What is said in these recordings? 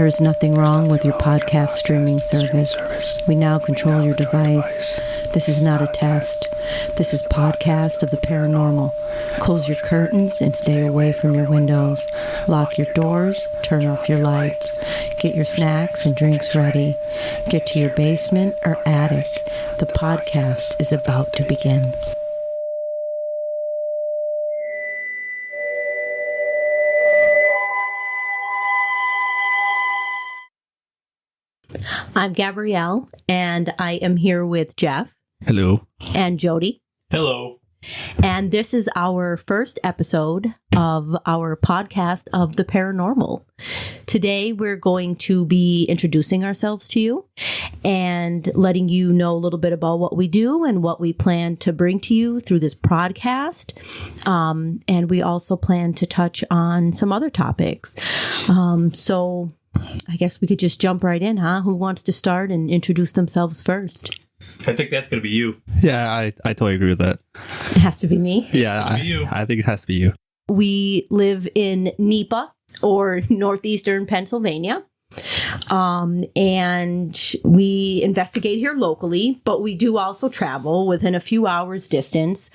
There is nothing wrong with your podcast streaming service. We now control your device. This is not a test. This is Podcast of the Paranormal. Close your curtains and stay away from your windows. Lock your doors, turn off your lights. Get your snacks and drinks ready. Get to your basement or attic. The podcast is about to begin. I'm Gabrielle, and I am here with Jeff. Hello. And Jody. Hello. And this is our first episode of our podcast of the paranormal. Today, we're going to be introducing ourselves to you and letting you know a little bit about what we do and what we plan to bring to you through this podcast. And we also plan to touch on some other topics. So I guess we could just jump right in, huh? Who wants to start and introduce themselves first? I think that's going to be you. Yeah, I totally agree with that. It has to be me. Yeah, I think it has to be you. We live in NEPA, or northeastern Pennsylvania. And we investigate here locally, but we do also travel within a few hours distance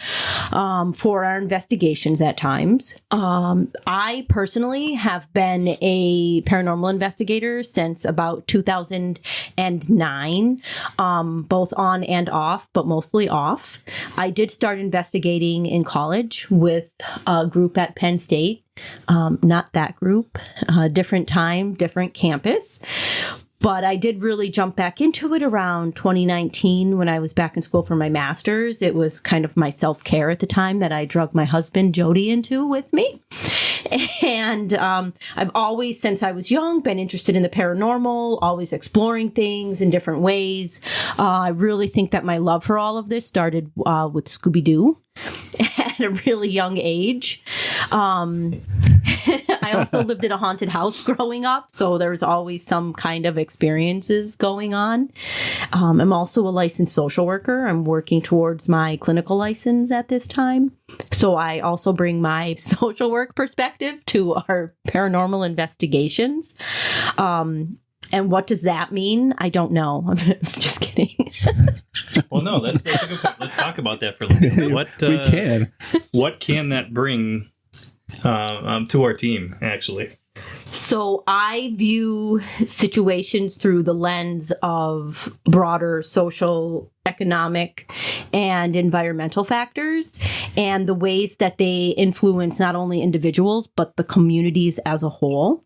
for our investigations at times. I personally have been a paranormal investigator since about 2009, both on and off, but mostly off. I did start investigating in college with a group at Penn State. Not that group, different time, different campus. But I did really jump back into it around 2019 when I was back in school for my master's. It was kind of my self-care at the time that I drug my husband, Jody, into with me. And I've always, since I was young, been interested in the paranormal, always exploring things in different ways. I really think that my love for all of this started with Scooby-Doo at a really young age. I also lived in a haunted house growing up, so there was always some kind of experiences going on. I'm also a licensed social worker. I'm working towards my clinical license at this time. So I also bring my social work perspective to our paranormal investigations. And what does that mean? I don't know. I'm just kidding. Well, no, that's a good point. Let's talk about that for a little bit. We can. What can that bring to our team, actually? So I view situations through the lens of broader social, economic, and environmental factors, and the ways that they influence not only individuals, but the communities as a whole.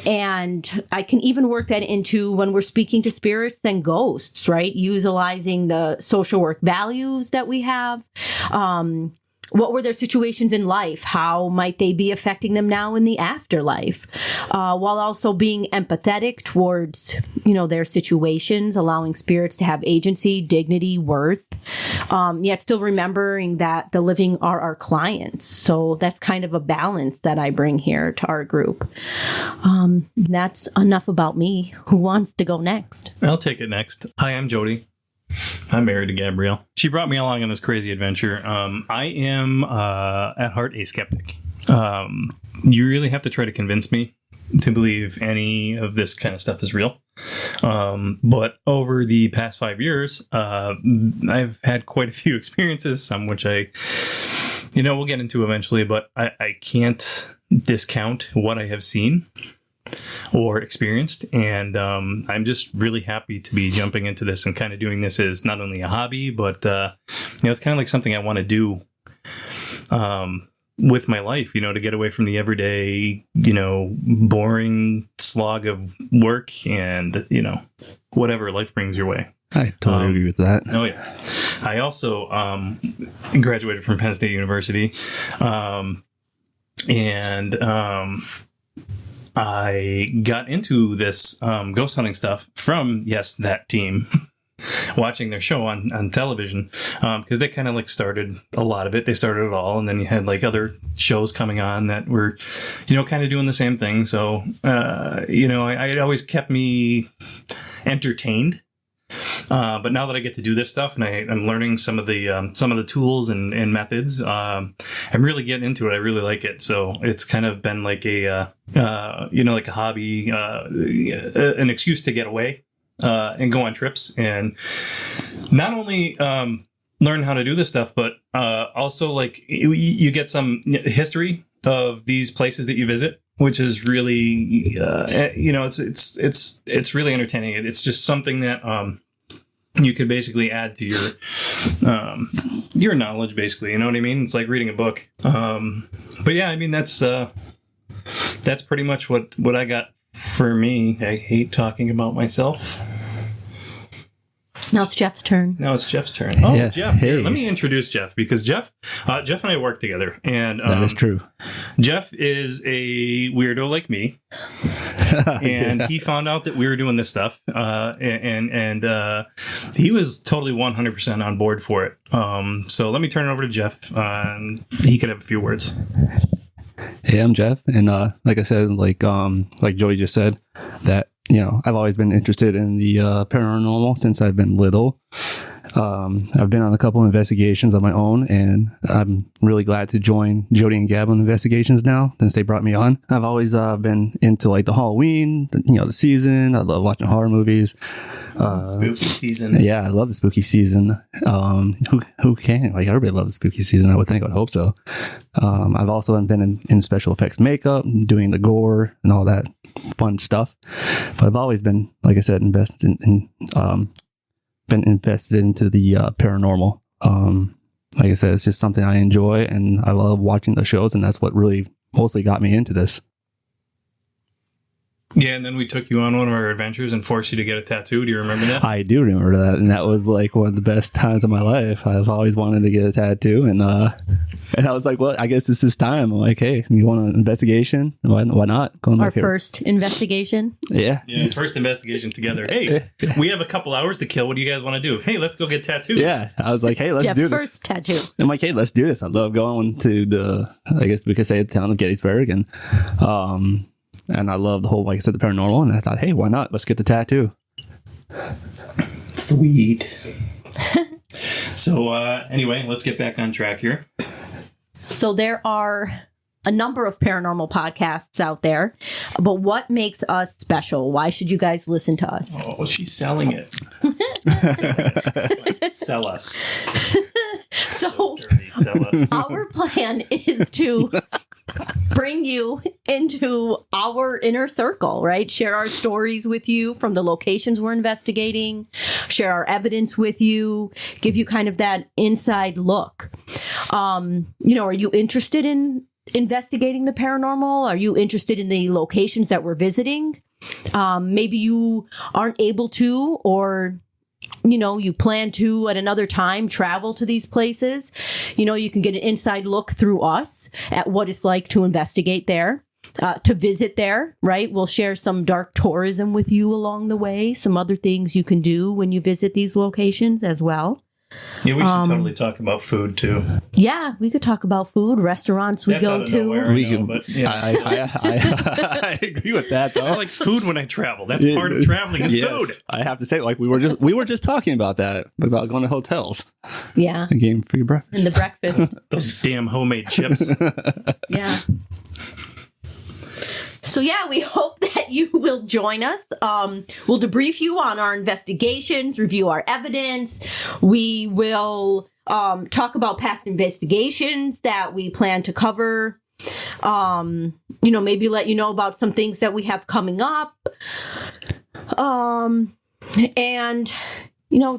And I can even work that into when we're speaking to spirits and ghosts, right? Utilizing the social work values that we have. What were their situations in life? How might they be affecting them now in the afterlife? While also being empathetic towards, their situations, allowing spirits to have agency, dignity, worth, yet still remembering that the living are our clients. So that's kind of a balance that I bring here to our group. That's enough about me. Who wants to go next? I'll take it next. Hi, I'm Jody. I'm married to Gabrielle. She brought me along on this crazy adventure. I am, at heart, a skeptic. You really have to try to convince me to believe any of this kind of stuff is real. But over the past 5 years, I've had quite a few experiences, some which we'll get into eventually, but I can't discount what I have seen or experienced, and I'm just really happy to be jumping into this and kind of doing this as not only a hobby, but it's kind of like something I want to do with my life, to get away from the everyday, boring slog of work and whatever life brings your way. I totally agree with that. Oh yeah, I also graduated from Penn State University, and I got into this ghost hunting stuff from, that team, watching their show on television, because they kind of started a lot of it. They started it all, and then you had other shows coming on that were, kind of doing the same thing. So, it always kept me entertained But now that I get to do this stuff and I'm learning some of the tools and methods, I'm really getting into it. I really like it. So it's kind of been like a like a hobby, an excuse to get away and go on trips, and not only learn how to do this stuff, but also like you get some history of these places that you visit, which is really it's really entertaining. It's just something that you could basically add to your knowledge, basically. You know what I mean? It's like reading a book. But yeah, I mean that's pretty much what I got for me. I hate talking about myself. Now it's Jeff's turn. Oh, Yeah. Jeff. Hey. Here, let me introduce Jeff, because Jeff and I work together, and That is true. Jeff is a weirdo like me, and he found out that we were doing this stuff, and he was totally 100% on board for it. So let me turn it over to Jeff. He could have a few words. Hey, I'm Jeff, and like I said, like Joey just said, that I've always been interested in the paranormal since I've been little. I've been on a couple investigations on my own, and I'm really glad to join Jody and Gab on investigations now since they brought me on. I've always been into like the Halloween, the season. I love watching horror movies. Spooky season. Yeah, I love the spooky season. Who can? Like, everybody loves the spooky season, I would think. I would hope so. I've also been in special effects makeup, doing the gore and all that fun stuff. But I've always been, like I said, invested into the paranormal. Like I said, it's just something I enjoy, and I love watching the shows, and that's what really mostly got me into this. Yeah, and then we took you on one of our adventures and forced you to get a tattoo. Do you remember that? I do remember that, and that was like one of the best times of my life. I've always wanted to get a tattoo, and I was like, well, I guess this is time. I'm like, hey, you want an investigation? Why not? Go Our first investigation. Yeah, first investigation together. Hey, we have a couple hours to kill. What do you guys want to do? Hey, let's go get tattoos. Yeah, I was like, hey, let's Jeff's do this. first tattoo. I'm like, hey, let's do this. I love going to I guess we could say, the town of Gettysburg, and I love the whole, like I said, the paranormal. And I thought, hey, why not? Let's get the tattoo. Sweet. So anyway, let's get back on track here. So there are a number of paranormal podcasts out there, but what makes us special? Why should you guys listen to us? Oh, she's selling it. Sell us. So Dirty, sell us. our plan is to bring you into our inner circle, right? Share our stories with you from the locations we're investigating, share our evidence with you, give you kind of that inside look. Are you interested in investigating the paranormal? Are you interested in the locations that we're visiting? Maybe you aren't able to, or you plan to at another time travel to these places. You can get an inside look through us at what it's like to investigate there, to visit there, right? We'll share some dark tourism with you along the way, some other things you can do when you visit these locations as well. Yeah, we should totally talk about food too. Yeah, we could talk about food, restaurants we That's go out of to. nowhere, I know, but yeah. I agree with that, though. I like food when I travel. That's part of traveling is food. I have to say, like we were just talking about that, about going to hotels. Yeah. And getting free breakfast. And the breakfast. Those damn homemade chips. Yeah. So yeah, we hope that you will join us. We'll debrief you on our investigations, review our evidence. We will talk about past investigations that we plan to cover. Maybe let you know about some things that we have coming up. And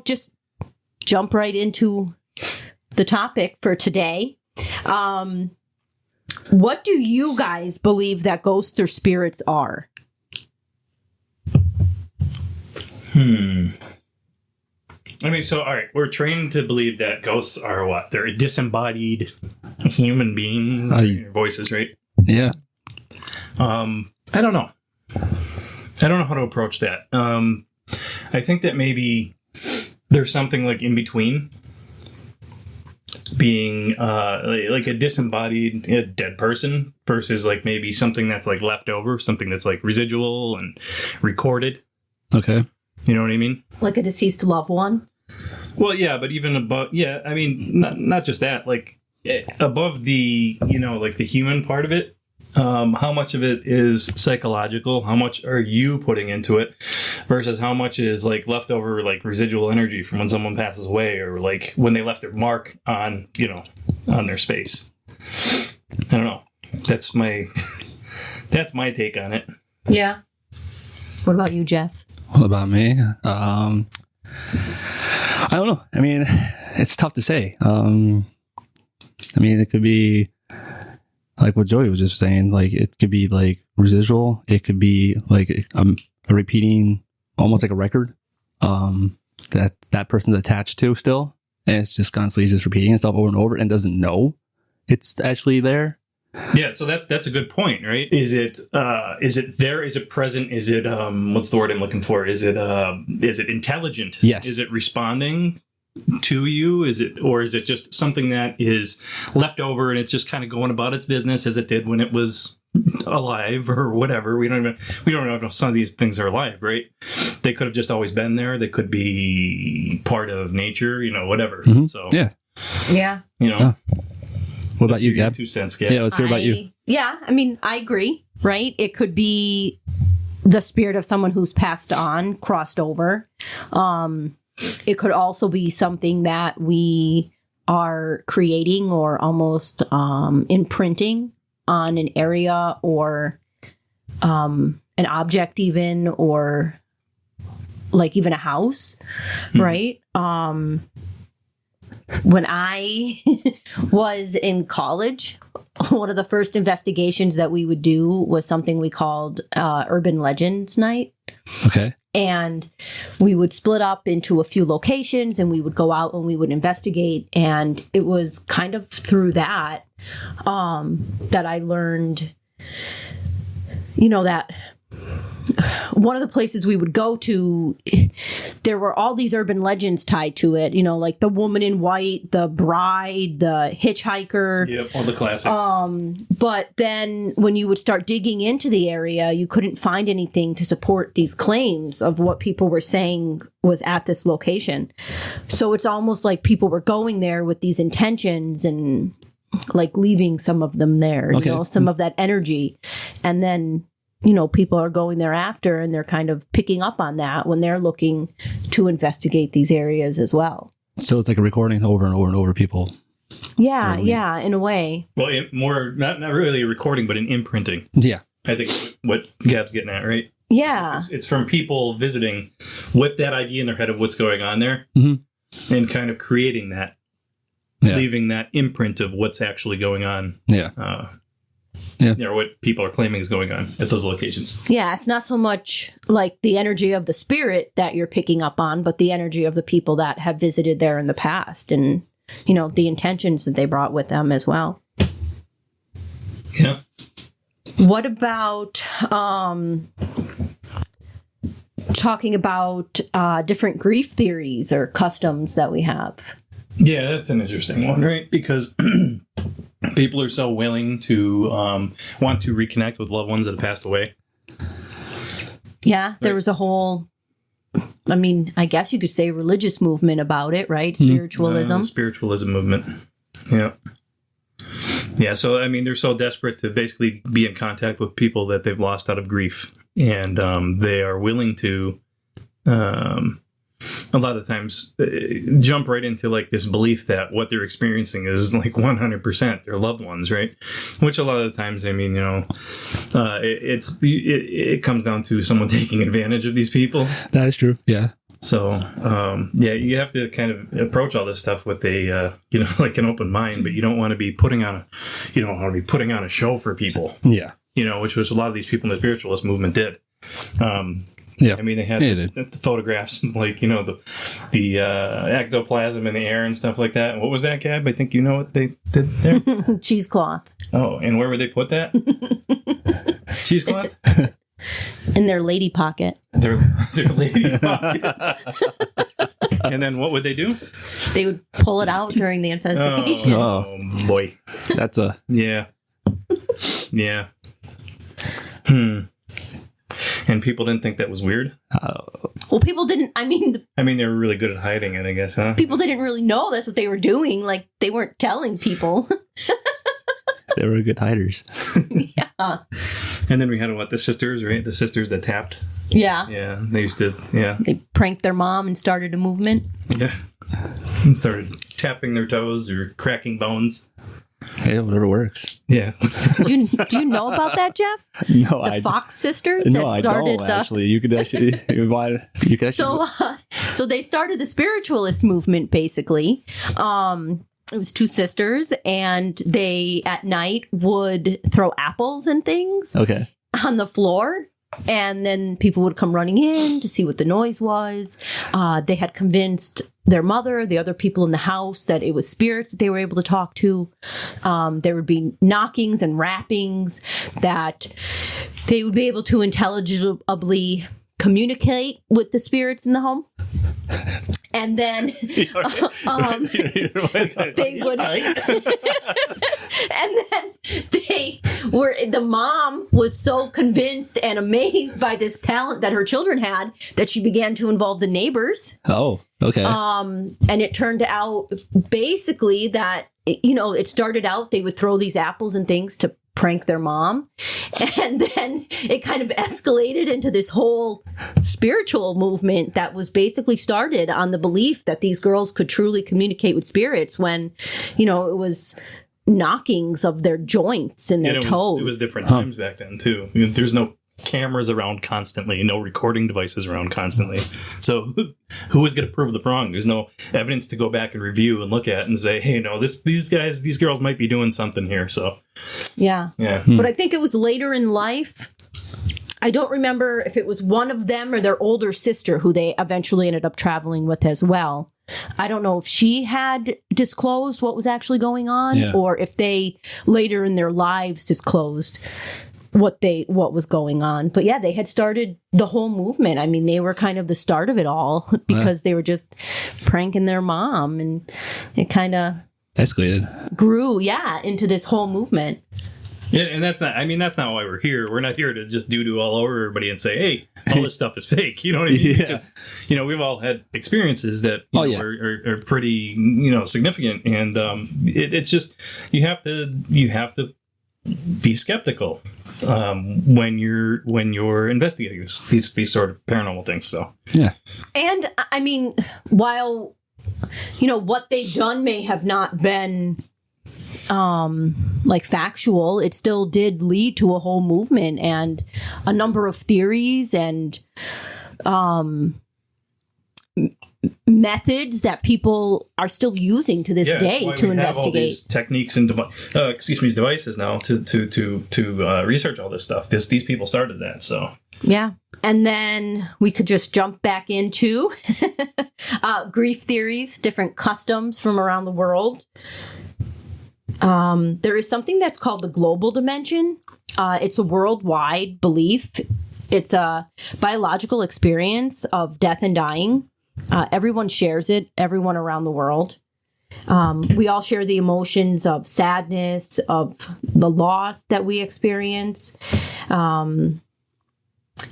just jump right into the topic for today. What do you guys believe that ghosts or spirits are? I mean, so, all right, we're trained to believe that ghosts are what? They're disembodied human beings. Voices, right? Yeah. I don't know. I don't know how to approach that. I think that maybe there's something like in between being like a disembodied dead person versus like maybe something that's like left over, something that's like residual and recorded. Okay. You know what I mean? Like a deceased loved one. Well, yeah, but even above, yeah, I mean, not just that, like above the, like the human part of it, how much of it is psychological? How much are you putting into it versus how much is like leftover, like residual energy from when someone passes away or like when they left their mark on, on their space? I don't know. That's my take on it. Yeah. What about you, Jeff? What about me? I don't know. I mean, it's tough to say. It could be like what Joey was just saying. Like, it could be like residual. It could be like a repeating, almost like a record that person's attached to still. And it's just constantly just repeating itself over and over and doesn't know it's actually there. Yeah, so that's a good point, right? Is it there? Is it present? Is it what's the word I'm looking for? Is it intelligent? Yes. Is it responding to you? Is it just something that is left over and it's just kind of going about its business as it did when it was alive or whatever? We don't know if some of these things are alive, right? They could have just always been there. They could be part of nature, whatever. Mm-hmm. So Yeah. Yeah. What about you, Gab? 2 cents, Gab. Yeah, let's hear about you. Yeah, I agree, right? It could be the spirit of someone who's passed on, crossed over. It could also be something that we are creating or almost imprinting on an area or an object even, or like even a house, right? When I was in college, one of the first investigations that we would do was something we called Urban Legends Night. Okay. And we would split up into a few locations and we would go out and we would investigate. And it was kind of through that that I learned, that one of the places we would go to, there were all these urban legends tied to it, like the woman in white, the bride, the hitchhiker. Yep, all the classics. But then when you would start digging into the area, you couldn't find anything to support these claims of what people were saying was at this location. So it's almost like people were going there with these intentions and like leaving some of them there, some of that energy. And then people are going there after and they're kind of picking up on that when they're looking to investigate these areas as well. So it's like a recording over and over and over people. Yeah, in a way. Well, more, not really a recording, but an imprinting. Yeah. I think what Gab's getting at, right? Yeah. It's from people visiting with that idea in their head of what's going on there and kind of creating that, leaving that imprint of what's actually going on. Yeah. Or what people are claiming is going on at those locations. Yeah, it's not so much like the energy of the spirit that you're picking up on, but the energy of the people that have visited there in the past and, the intentions that they brought with them as well. Yeah. What about talking about different grief theories or customs that we have? Yeah, that's an interesting one, right? Because people are so willing to want to reconnect with loved ones that have passed away. Yeah, there was a whole, I guess you could say religious movement about it, right? Spiritualism. The spiritualism movement. Yeah. Yeah, so, they're so desperate to basically be in contact with people that they've lost out of grief. And they are willing to, a lot of times, jump right into like this belief that what they're experiencing is like 100% their loved ones, right? Which a lot of the times, it comes down to someone taking advantage of these people. That is true. Yeah. So, you have to kind of approach all this stuff with a, like an open mind, but you don't want to be putting on a show for people. Yeah. Which was a lot of these people in the spiritualist movement did. Yeah. They had the photographs, like, the ectoplasm in the air and stuff like that. What was that, Gab? I think you know what they did there? Cheesecloth. Oh, and where would they put that? Cheesecloth? In their lady pocket. Their lady pocket. And then what would they do? They would pull it out during the investigation. Oh boy. That's a... Yeah. Yeah. and people didn't think that was weird. Well, people didn't, I mean, they were really good at hiding it, I guess, huh? people didn't really know that's what they were doing. Like, they weren't telling people. They were good hiders. Yeah. And then we had, the sisters, right? The sisters that tapped. Yeah. Yeah, they used to, They pranked their mom and started a movement. Yeah. And started tapping their toes or cracking bones. Hey, whatever works. Yeah. Do you know about that, Jeff? No, The Fox sisters no, that started I don't, actually. You could actually... So they started the spiritualist movement, basically. It was two sisters, and they, at night, would throw apples and things on the floor. And then people would come running in to see what the noise was. They had convinced their mother, the other people in the house, that it was spirits that they were able to talk to. There would be knockings and rappings, that they would be able to intelligibly communicate with the spirits in the home. And then they would, and then the mom was so convinced and amazed by this talent that her children had that she began to involve the neighbors. Oh, okay. And it turned out basically that, it started out, they would throw these apples and things to prank their mom. And then it kind of escalated into this whole spiritual movement that was basically started on the belief that these girls could truly communicate with spirits when, it was knockings of their joints and their toes. It was different times back then, too. There's no cameras around constantly, no recording devices around constantly. So who is going to prove the wrong? There's no evidence to go back and review and look at and say, hey, no, these girls might be doing something here. So yeah. But I think it was later in life. I don't remember if it was one of them or their older sister who they eventually ended up traveling with as well. I don't know if she had disclosed what was actually going on or if they later in their lives disclosed what was going on. But yeah, they had started the whole movement. I mean, they were kind of the start of it all because they were just pranking their mom, and it kind of escalated, grew into this whole movement. Yeah, and that's not why we're here. We're not here to just do all over everybody and say, hey, all this stuff is fake. You know what I mean? Yeah. Because, we've all had experiences that are pretty, significant. And it's just, you have to be skeptical when you're investigating these sort of paranormal things. So yeah. And I mean, while, what they've done may have not been factual, it still did lead to a whole movement and a number of theories and methods that people are still using to this day to investigate. All these techniques and devices now to research all this stuff. These people started that, so yeah. And then we could just jump back into grief theories, different customs from around the world. There is something that's called the global dimension. It's a worldwide belief. It's a biological experience of death and dying. Everyone shares it, everyone around the world. We all share the emotions of sadness, of the loss that we experience.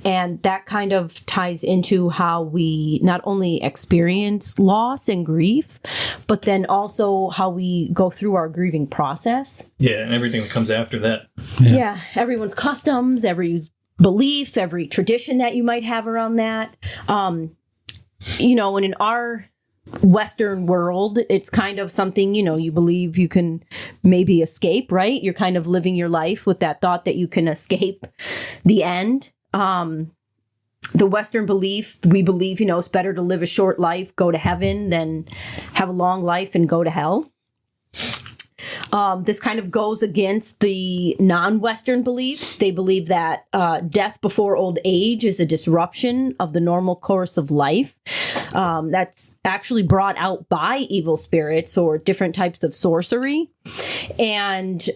And that kind of ties into how we not only experience loss and grief, but then also how we go through our grieving process. Yeah, and everything that comes after that. Yeah, everyone's customs, every belief, every tradition that you might have around that. And in our Western world, it's kind of something, you believe you can maybe escape, right? You're kind of living your life with that thought that you can escape the end. The Western belief, we believe, it's better to live a short life, go to heaven, than have a long life and go to hell. This kind of goes against the non-Western beliefs. They believe that death before old age is a disruption of the normal course of life. That's actually brought out by evil spirits or different types of sorcery. And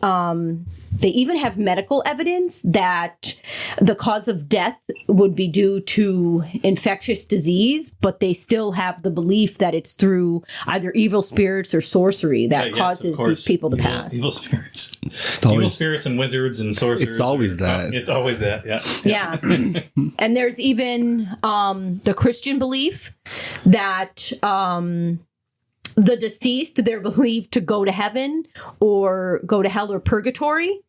They even have medical evidence that the cause of death would be due to infectious disease, but they still have the belief that it's through either evil spirits or sorcery that causes these people to pass. Evil spirits. Evil spirits and wizards and sorcerers. It's always that. It's always that, yeah. Yeah. And there's even the Christian belief that the deceased, they're believed to go to heaven or go to hell or purgatory.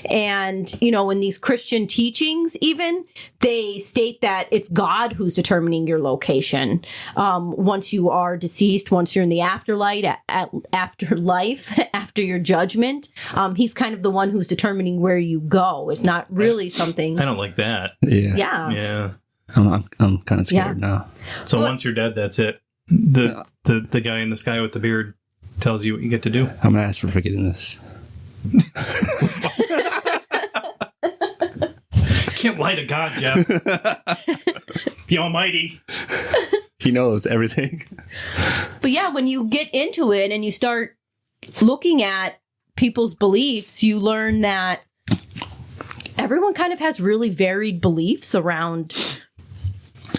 And, in these Christian teachings, even, they state that it's God who's determining your location. Once you are deceased, once you're in the afterlife, after your judgment, he's kind of the one who's determining where you go. It's not really something. I don't like that. Yeah. Yeah. I'm kind of scared now. So once you're dead, that's it. The guy in the sky with the beard tells you what you get to do. I'm gonna ask for forgiveness. Can't lie to God, Jeff. The Almighty. He knows everything. But yeah, when you get into it and you start looking at people's beliefs, you learn that everyone kind of has really varied beliefs around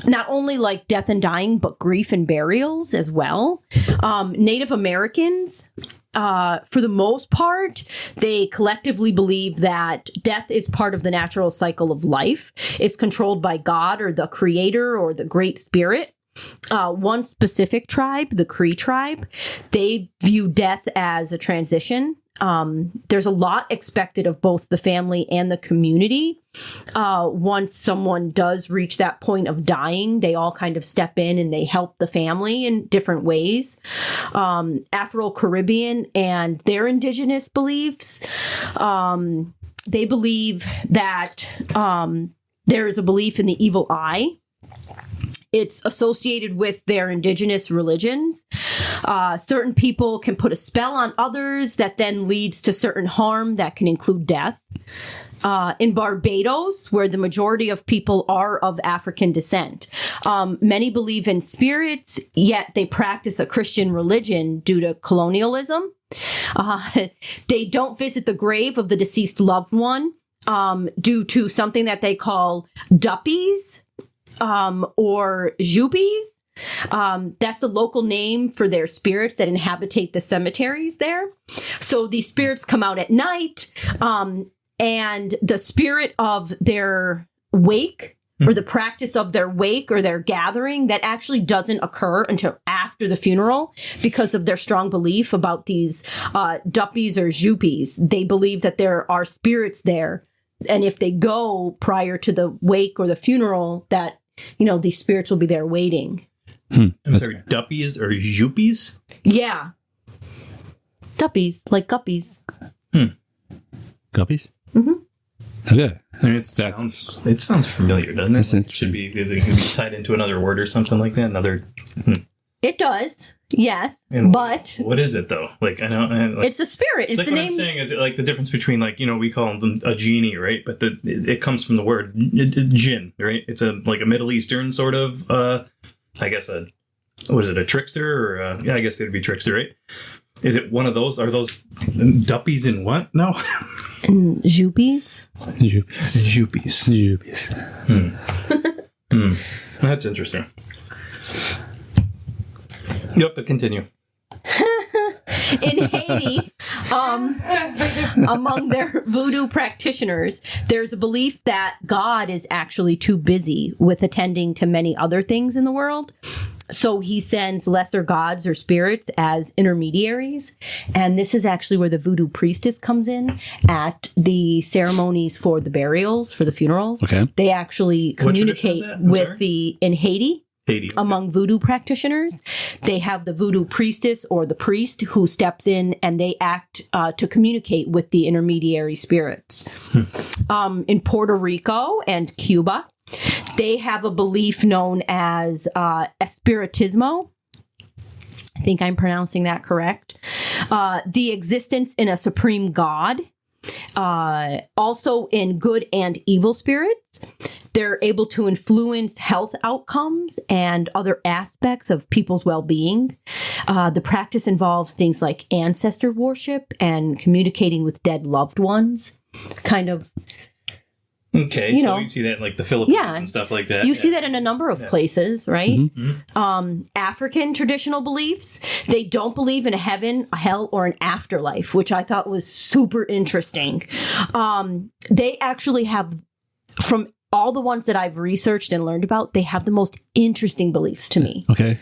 not only like death and dying, but grief and burials as well. Native Americans, for the most part, they collectively believe that death is part of the natural cycle of life, is controlled by God or the creator or the great spirit. One specific tribe, the Cree tribe, they view death as a transition. There's a lot expected of both the family and the community. Once someone does reach that point of dying, they all kind of step in and they help the family in different ways. Afro-Caribbean and their indigenous beliefs, they believe that there is a belief in the evil eye. It's associated with their indigenous religions. Certain people can put a spell on others that then leads to certain harm that can include death. In Barbados, where the majority of people are of African descent, many believe in spirits, yet they practice a Christian religion due to colonialism. They don't visit the grave of the deceased loved one due to something that they call duppies. Or jupies. That's a local name for their spirits that inhabitate the cemeteries there. So these spirits come out at night, and the spirit of their wake or the practice of their wake or their gathering that actually doesn't occur until after the funeral because of their strong belief about these duppies or jupies. They believe that there are spirits there. And if they go prior to the wake or the funeral, that these spirits will be there waiting. I'm sorry, duppies or jupies? Yeah. Duppies, like guppies. Guppies? Mm-hmm. Okay. I mean, it sounds familiar, doesn't it? It should be tied into another word or something like that. It does, yes. But what is it though? Like I know, it's a spirit. It's like the what name. I'm saying is like the difference between we call them a genie, right? But it comes from the word jinn, right? It's a Middle Eastern sort of, I guess a trickster or I guess it'd be trickster, right? Is it one of those? Are those duppies in what? No. Jupies? Jupies. That's interesting. Yep, but continue. In Haiti, among their voodoo practitioners, there's a belief that God is actually too busy with attending to many other things in the world. So he sends lesser gods or spirits as intermediaries. And this is actually where the voodoo priestess comes in at the ceremonies for the burials, for the funerals. Okay. They actually communicate with in Haiti. Among voodoo practitioners, they have the voodoo priestess or the priest who steps in and they act to communicate with the intermediary spirits. In Puerto Rico and Cuba, they have a belief known as espiritismo. I think I'm pronouncing that correct. The existence in a supreme God, also in good and evil spirits. They're able to influence health outcomes and other aspects of people's well-being. The practice involves things like ancestor worship and communicating with dead loved ones. kind of. Okay, so you see that in like the Philippines and stuff like that. You see that in a number of places, right? Mm-hmm. African traditional beliefs, they don't believe in a heaven, a hell, or an afterlife, which I thought was super interesting. They actually have, from all the ones that I've researched and learned about, they have the most interesting beliefs to me. Okay.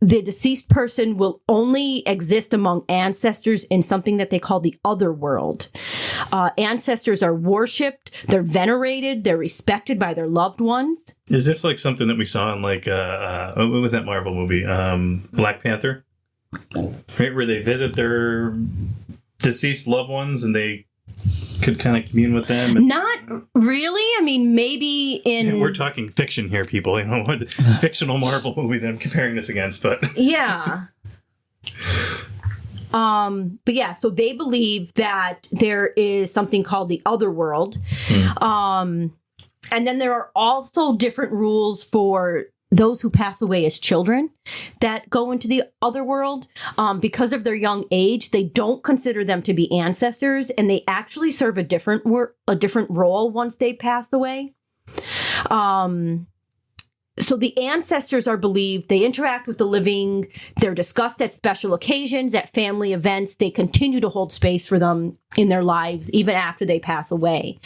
The deceased person will only exist among ancestors in something that they call the other world. Ancestors are worshipped, they're venerated, they're respected by their loved ones. Is this like something that we saw in like, what was that Marvel movie? Black Panther? Right, where they visit their deceased loved ones and they could kind of commune with them. And, Not really. I mean, maybe in... we're talking fiction here, people. You know, what fictional Marvel movie that I'm comparing this against, but... Yeah. But yeah, so they believe that there is something called the other world. And then there are also different rules for those who pass away as children that go into the other world. Because of their young age, they don't consider them to be ancestors, and they actually serve a different role once they pass away. So the ancestors are believed, they interact with the living, they're discussed at special occasions, at family events, they continue to hold space for them in their lives, even after they pass away.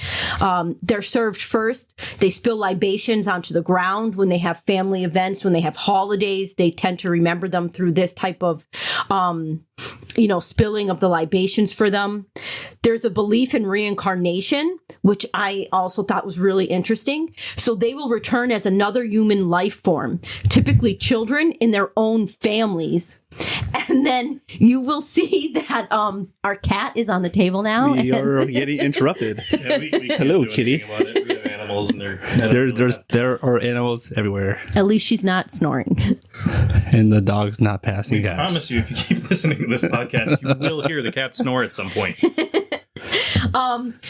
They're served first, they spill libations onto the ground when they have family events, when they have holidays, they tend to remember them through this type of, spilling of the libations for them. There's a belief in reincarnation, which I also thought was really interesting. So they will return as another human life form, typically children in their own families. And then you will see that our cat is on the table now. We are getting interrupted. we Hello, kitty. We have animals and There are animals everywhere. At least she's not snoring. And the dog's not passing I gas. promise you, if you keep listening to this podcast, you will hear the cat snore at some point.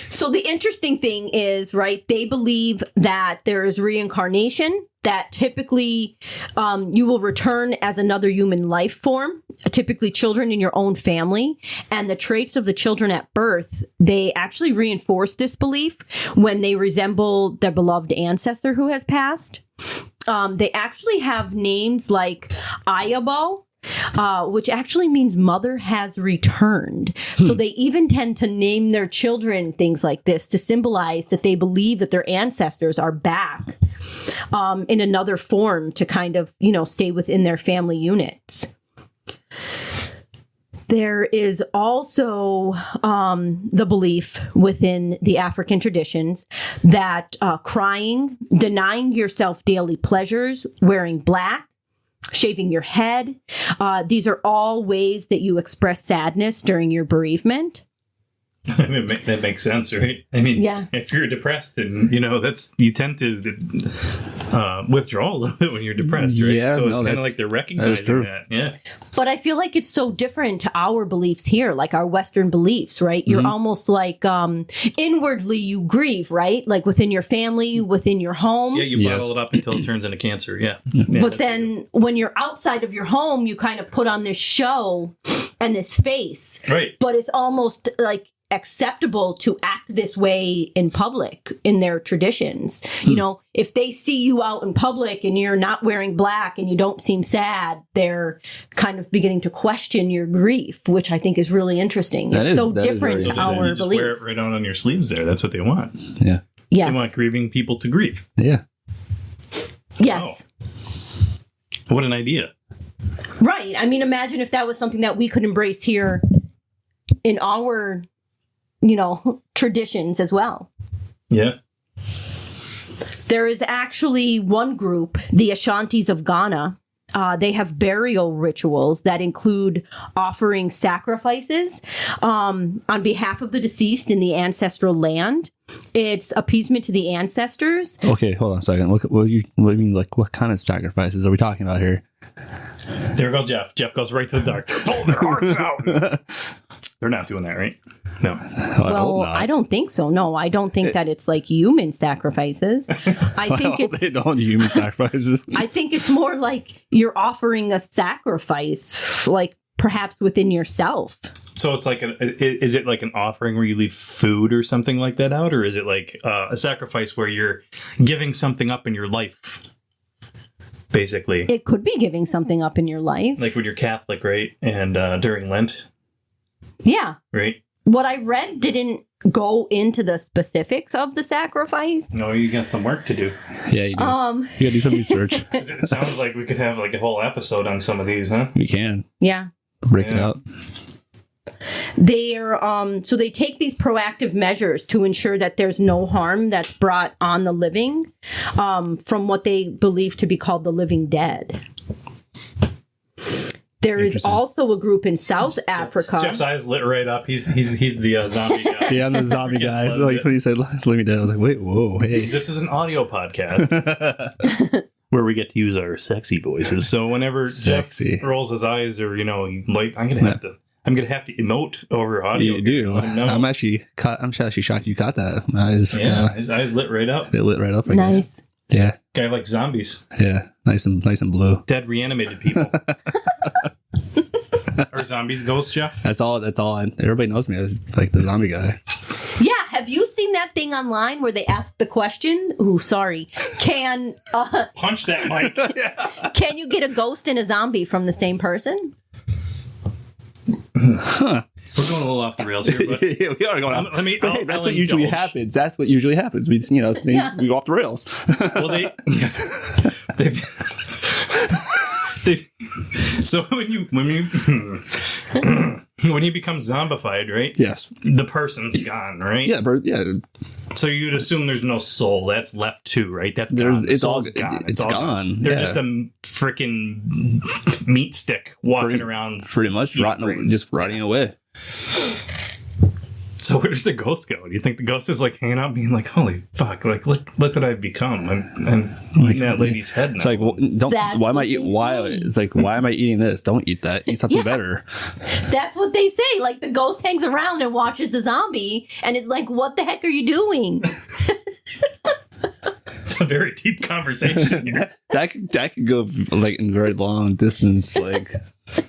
So the interesting thing is, right, they believe that there is reincarnation, that typically you will return as another human life form, typically children in your own family. And the traits of the children at birth, they actually reinforce this belief when they resemble their beloved ancestor who has passed. They actually have names like Ayabo, which actually means mother has returned. So they even tend to name their children things like this to symbolize that they believe that their ancestors are back in another form to kind of, stay within their family units. There is also the belief within the African traditions that crying, denying yourself daily pleasures, wearing black, shaving your head. These are all ways that you express sadness during your bereavement. I mean, that makes sense, right? I mean, if you're depressed, then you tend to withdraw a little bit when you're depressed, right? Yeah, so it's kind of like they're recognizing that. Yeah. But I feel like it's so different to our beliefs here, like our Western beliefs, right? You're almost like inwardly you grieve, right? Like within your family, within your home. Yeah, you bottle it up until it turns into cancer. Yeah. But then when you're outside of your home, you kind of put on this show and this face. Right. But it's almost like acceptable to act this way in public in their traditions. If they see you out in public and you're not wearing black and you don't seem sad, they're kind of beginning to question your grief, which I think is really interesting. It's so different to our belief. Wear it right on your sleeves there. That's what they want. Yeah. Yes. They want grieving people to grieve. Yeah. Yes. Oh. What an idea. Right. I mean, imagine if that was something that we could embrace here in our traditions as well. Yeah. There is actually one group, the Ashantis of Ghana. They have burial rituals that include offering sacrifices on behalf of the deceased in the ancestral land. It's appeasement to the ancestors. Okay, hold on a second. What do you mean? Like, what kind of sacrifices are we talking about here? There goes Jeff. Jeff goes right to the doctor. Pull their hearts out. They're not doing that, right? No. Well, I don't think so. No, I don't think that it's like human sacrifices. I think they don't human sacrifices. I think it's more like you're offering a sacrifice, like perhaps within yourself. So it's like, is it like an offering where you leave food or something like that out? Or is it like a sacrifice where you're giving something up in your life, basically? It could be giving something up in your life. Like when you're Catholic, right? And during Lent, Yeah. right? What I read didn't go into the specifics of the sacrifice. No, you got some work to do. Yeah, you do. You gotta do some research. 'Cause it sounds like we could have like a whole episode on some of these, huh? We can Yeah. break it out. They're so they take these proactive measures to ensure that there's no harm that's brought on the living from what they believe to be called the living dead. There is Interesting. also a group in South Africa. Jeff's eyes lit right up. He's the zombie guy. Yeah, I'm the zombie guy. Loves Like it. when he said "Let me down," I was like, "Wait, whoa, hey." This is an audio podcast where we get to use our sexy voices. So whenever Sexy. Jeff rolls his eyes, or I'm gonna have to emote over audio. You do. Let him know. I'm actually shocked you caught that. My eyes, Yeah, his eyes lit right up. they lit right up. I guess. Nice. Yeah, Guy like zombies, yeah, nice and blue. dead reanimated people. Are zombies ghosts, Jeff? That's all. Everybody knows me as like the zombie guy. Yeah, have you seen that thing online where they ask the question? Ooh, sorry. Can Punch that mic. can you get a ghost and a zombie from the same person? Huh. We're going a little off the rails here, but Yeah, we are going on. Let me. Hey, that's what usually happens. That's what usually happens. We, things, Yeah. we go off the rails. Well, they so when you when you become zombified, right? Yes. The person's gone, right? Yeah, but yeah, So you'd assume there's no soul that's left too, right? That's There's- gone. The it's all- soul's gone. it's all gone, They're yeah. just a freaking meat stick walking Pretty- around. pretty much Yeah, brains. just rotting away. So where does the ghost go? Do you think the ghost is like hanging out, being like, "Holy fuck! Like look what I've become. I'm eating that lady's head now." It's like, don't. That's Why am I what eating? they Why? say. It's like, why am I eating this? Don't eat that. Eat something Yeah. better. That's what they say. Like the ghost hangs around and watches the zombie and is like, "What the heck are you doing?" it's a very deep conversation here. that could go like in very long distance like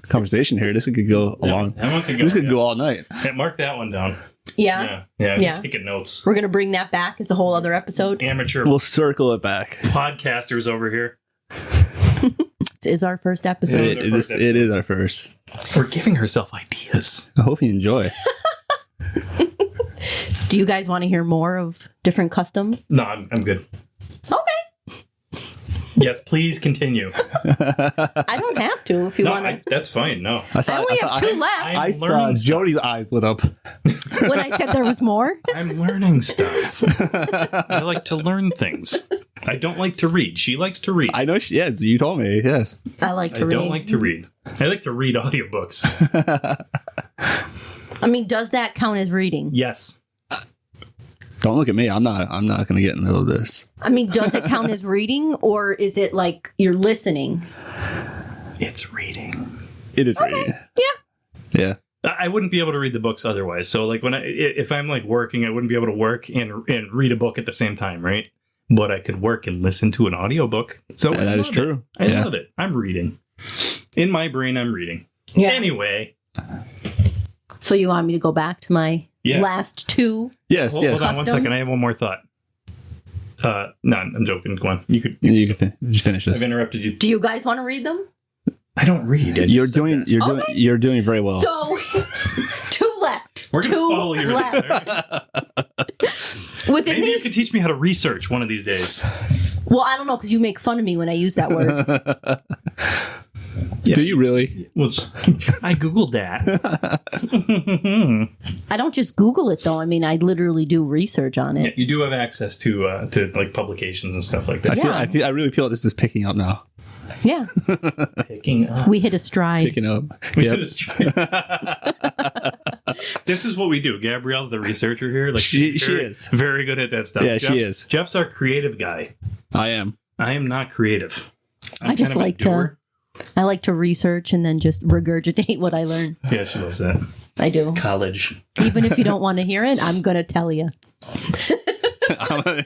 conversation here. This could go along. That one could go. This could yeah. go all night. Yeah, mark that one down. Yeah. Yeah, Yeah. just taking notes. We're gonna bring that back as a whole other episode. Amateur We'll circle it back. podcasters over here. This is our first episode. It is our first. We're giving herself ideas. I hope you enjoy. Do you guys want to hear more of different customs? No, I'm good. Okay. Yes, please continue. I don't have to if you No, want to. that's fine. No, I only have two left. I saw learning stuff. Jody's eyes lit up. When I said there was more. I'm learning stuff. I like to learn things. I don't like to read. She likes to read. I know. Yes, you told me. Yes. I like I to read. don't like to read. I like to read audiobooks. I mean, does that count as reading? Yes. Don't look at me. I'm not going to get in the middle of this. I mean, does it count as reading or is it like you're listening? It's reading. It is reading. Yeah. I wouldn't be able to read the books otherwise. So like if I'm like working, I wouldn't be able to work and read a book at the same time, right? But I could work and listen to an audiobook. So I That is love true. it. I Yeah. love it. I'm reading. In my brain, I'm reading. Yeah. Anyway. So you want me to go back to my last two? Yes. Hold Yes. on one second. I have one more thought. No, I'm joking. Go on. You could. You can just finish this. I've interrupted you. Do you guys want to read them? I don't read. You're doing very well. So, two left. We're gonna two follow your left. lead, all right? Within Maybe you the, could teach me how to research one of these days. well, I don't know because you make fun of me when I use that word. Do you really? Well, I googled that. I don't just Google it though. I mean, I literally do research on Yeah, it. you do have access to like publications and stuff like I that. Yeah. I really feel this is picking up now. Yeah, Picking up. we hit a stride. Picking up. We Yep. could have tried. This is what we do. Gabrielle's the researcher here. Like She very, is. very good at that stuff. Yeah, she is. Jeff's our creative guy. I am. I am not creative. I'm I just kind of a like to. doer. I like to research and then just regurgitate what I learn. Yeah, she loves that. I do. College. Even if you don't want to hear it, I'm gonna tell you. Do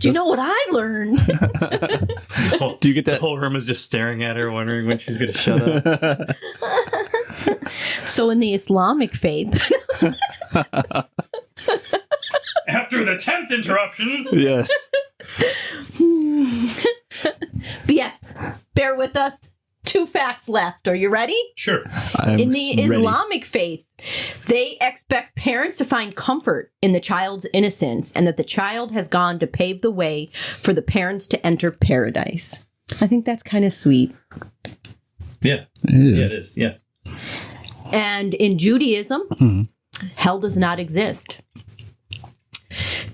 you know what I learned? The whole, Do you get the that? whole room is just staring at her, wondering when she's going to shut up. So in the Islamic faith, After the 10th interruption. Yes. but yes, bear with us. 2 facts left. Are you ready? Sure. In the Islamic faith, they expect parents to find comfort in the child's innocence and that the child has gone to pave the way for the parents to enter paradise. I think that's kind of sweet. Yeah. It is. Yeah, it is. Yeah. And in Judaism, hell does not exist.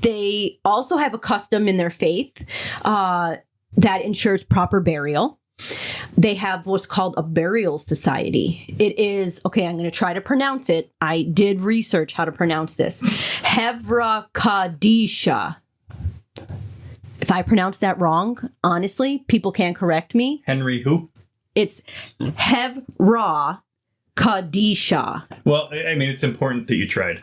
They also have a custom in their faith that ensures proper burial. They have what's called a burial society. It is, okay, I'm going to try to pronounce it. I did research how to pronounce this. Hevra Kadisha. If I pronounce that wrong, honestly, people can correct me. Henry who? It's Hevra Kadisha. Well, I mean, it's important that you tried.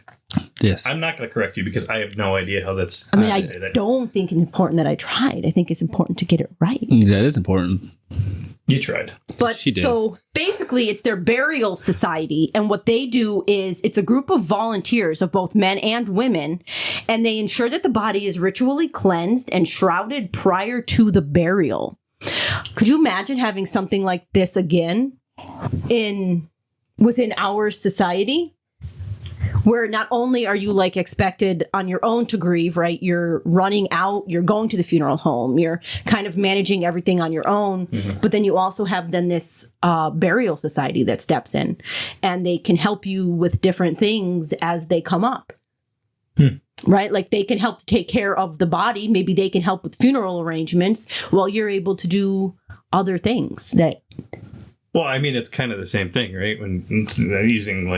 Yes. I'm not going to correct you because I have no idea how that's. I mean, I say that. don't think it's important that I tried. I think it's important to get it right. That is important. You tried. But She did. so basically, it's their burial society. And what they do is it's a group of volunteers of both men and women. And they ensure that the body is ritually cleansed and shrouded prior to the burial. Could you imagine having something like this again within our society? Where not only are you like expected on your own to grieve, right? You're running out, you're going to the funeral home, you're kind of managing everything on your own. But then you also have then this burial society that steps in and they can help you with different things as they come up. Right? Like they can help to take care of the body. Maybe they can help with funeral arrangements while you're able to do other things that. Well, I mean, it's kind of the same thing, right? When it's using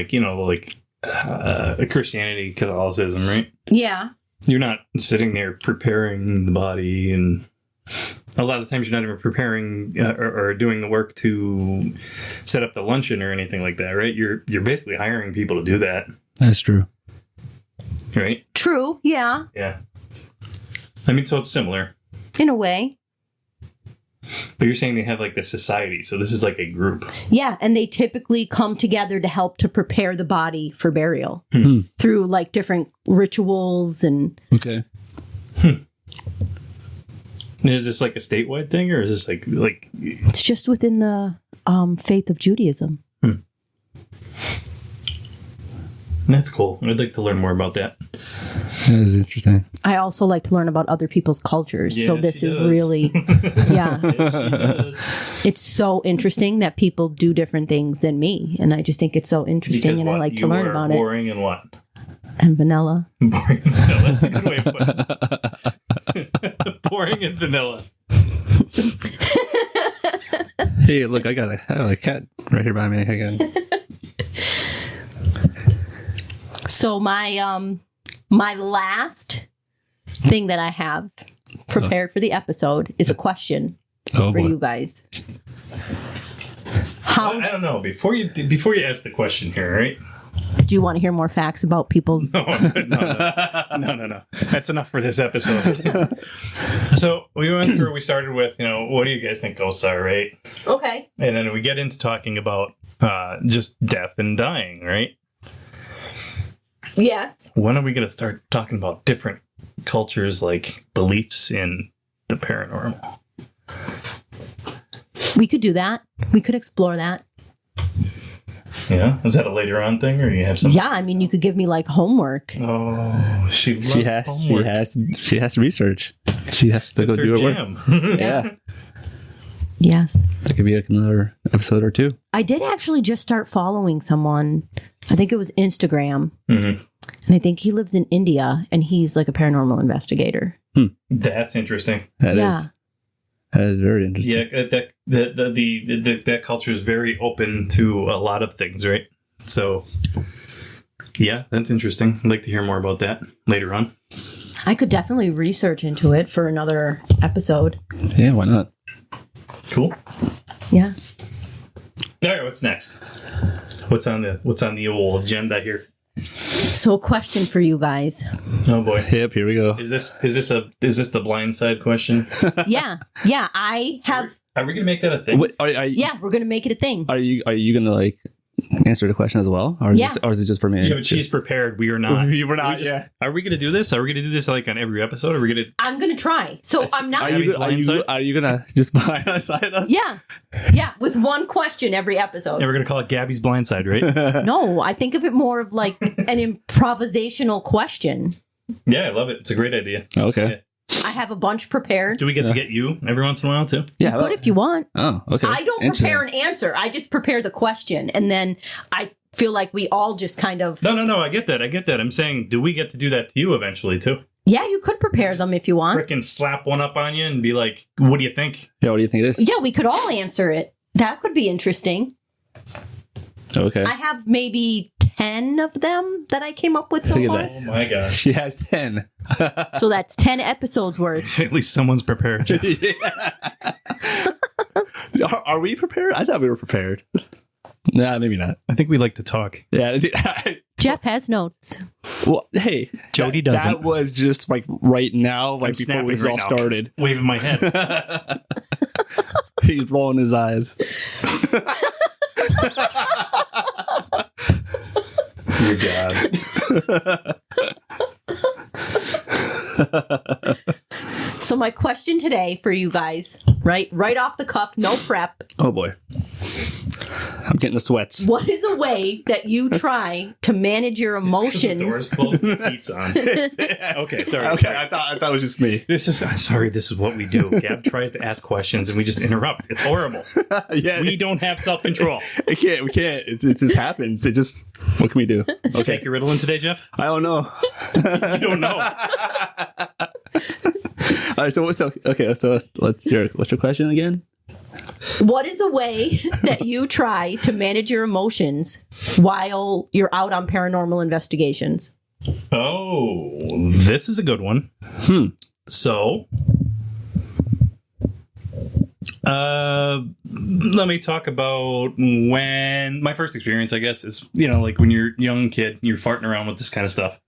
Christianity, Catholicism, right? Yeah. You're not sitting there preparing the body, and a lot of times you're not even preparing or doing the work to set up the luncheon or anything like that, right? You're basically hiring people to do that, That's true. right? True. Yeah. Yeah. I mean, so it's similar, In a way. but you're saying they have like this society, so this is like a group. Yeah, and they typically come together to help to prepare the body for burial through like different rituals and. Okay. And is this like a statewide thing, or is this like? It's just within the faith of Judaism. That's cool. I'd like to learn more about that. That is interesting. I also like to learn about other people's cultures. So Yeah, this she is does. really, yeah, Because it's so interesting that people do different things than me, and I just think it's so interesting, and I what? like to You learn are about it. boring and what? And vanilla. Boring and vanilla. That's a good way of putting it. Boring and vanilla. Hey, look, I got a cat right here by me. Again. So my last thing that I have prepared for the episode is a question Oh for boy. you guys. I don't know. Before you ask the question here, right? Do you want to hear more facts about people's? No. That's enough for this episode. So we started with, what do you guys think ghosts are, right? Okay. And then we get into talking about just death and dying, right? Yes. When are we going to start talking about different cultures, like beliefs in the paranormal? We could do that. We could explore that. Yeah, is that a later on thing, or you have some? Yeah, I mean, you could give me like homework. Oh, she loves homework. She has to research. She has to That's go her do her work. jam. Yeah. Yes. That could be like another episode or two. I did actually just start following someone. I think it was Instagram. Mhm. And I think he lives in India and he's like a paranormal investigator. That's interesting. That Yeah. is very interesting. Yeah, that culture is very open to a lot of things, right? So, yeah, that's interesting. I'd like to hear more about that later on. I could definitely research into it for another episode. Yeah, why not? Cool. Yeah. All right, what's next? What's on the old agenda here? So a question for you guys. Oh boy, Yep, here we go. is this the blind side question? Yeah. Yeah. I have. Are we gonna make that a thing? What, are you, Yeah. We're going to make it a thing. are you gonna like answer the question as well, or is it just for me? Yeah, but she's prepared. We are not. We were not. Are we going to do this? Are we going to do this like on every episode? Are we going to? I'm going to try. So I'm not. Are you gonna just blindside us? Yeah, with one question every episode. Yeah, we're going to call it Gabby's Blindside, right? No, I think of it more of like an improvisational question. Yeah, I love it. It's a great idea. Okay. Yeah. I have a bunch prepared. Do we get to get you every once in a while too? Yeah, you could if you want. Oh, okay. I don't prepare an answer. I just prepare the question, and then I feel like we all just kind of. No. I get that. I'm saying, do we get to do that to you eventually too? Yeah, you could prepare them if you want. Frickin' slap one up on you and be like, "What do you think?" Yeah, what do you think it is? Yeah, we could all answer it. That could be interesting. Okay. I have maybe 10 of them that I came up with so far. Oh my gosh. She has 10. So that's 10 episodes worth. At least someone's prepared. Are we prepared? I thought we were prepared. Nah, maybe not. I think we like to talk. Yeah. Jeff has notes. Well, hey, Jody doesn't. That was just like right now, like I'm before we right all now, started. Waving my head. He's rolling his eyes. Dear God. So my question today for you guys, right off the cuff, no prep. Oh boy. I'm getting the sweats. What is a way that you try to manage your emotions? The door's closed and the heat's on. Okay, sorry. Okay, I thought it was just me. This is what we do. Gab tries to ask questions and we just interrupt. It's horrible. Yeah. We don't have self-control. We can't. It just happens. What can we do? Did you take your Ritalin today, Jeff? I don't know. You don't know. All right, so what's your question again? What is a way that you try to manage your emotions while you're out on paranormal investigations? Oh, this is a good one. So, let me talk about when my first experience, I guess, is, like when you're a young kid, you're farting around with this kind of stuff.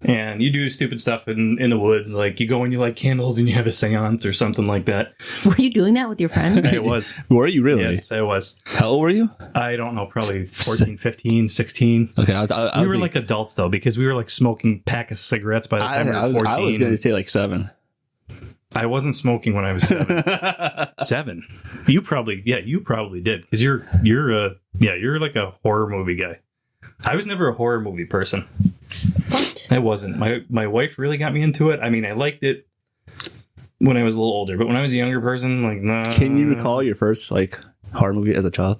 And you do stupid stuff in the woods, like you go and you light candles and you have a seance or something like that. Were you doing that with your friend? I was. Were you really? Yes, I was. How old were you? I don't know, probably 14, 15, 16. Okay. We were like adults, though, because we were like smoking a pack of cigarettes by the time we were 14. I was going to say like 7. I wasn't smoking when I was 7. 7. You probably did, because you're like a horror movie guy. I was never a horror movie person. What? I wasn't. My wife really got me into it. I mean, I liked it when I was a little older, but when I was a younger person, like, nah. Can you recall your first like horror movie as a child?